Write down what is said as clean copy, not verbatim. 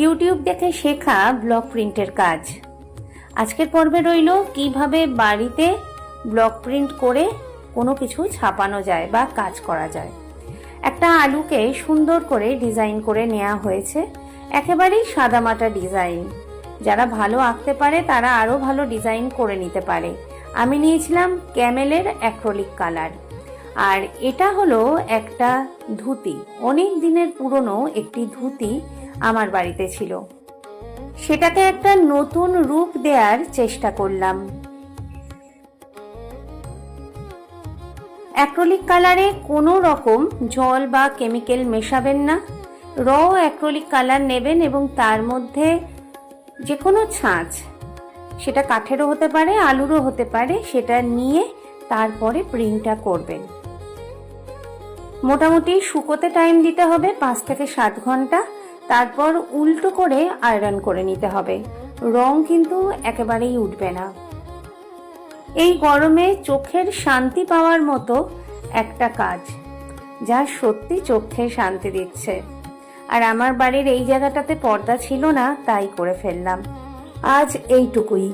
YouTube দেখে শেখা block প্রিন্টের কাজ। আজকের পর্বে রইল কিভাবে বাড়িতে ব্লক প্রিন্ট করে কোনো কিছু ছাপানো যায় বা কাজ করা যায়। একটা আলুকে সুন্দর করে ডিজাইন করে নেওয়া হয়েছে, একেবারেই সাদামাটা ডিজাইন। যারা ভালো আঁকতে পারে তারা আরো ভালো ডিজাইন করে নিতে পারে। আমি নিয়েছিলাম ক্যামেলের অ্যাক্রিলিক কালার। আর এটা হলো একটা ধুতি, অনেক দিনের পুরনো একটি ধুতি আমার বাড়িতে ছিল, সেটাকে একটা নতুন রূপ দেওয়ার চেষ্টা করলাম। অ্যাক্রিলিক কালারে কোনো রকম জল বা কেমিক্যাল মেশাবেন না। র অ্যাক্রিলিক কালার নেবেন এবং তার মধ্যে যে কোনো ছাঁচ, সেটা কাঠেরও হতে পারে আলুরও হতে পারে, সেটা নিয়ে তারপরে প্রিন্টটা করবেন। মোটামুটি শুকোতে টাইম দিতে হবে 5 থেকে 7 ঘন্টা। তারপর উল্টো করে আয়রন করে নিতে হবে। রং কিন্তু একেবারেই উঠবে না। এই গরমে চোখের শান্তি পাওয়ার মতো একটা কাজ, যা সত্যি চোখে শান্তি দিচ্ছে। আর আমার বাড়ির এই জায়গাটাতে পর্দা ছিল না, তাই করে ফেললাম। আজ এইটুকুই।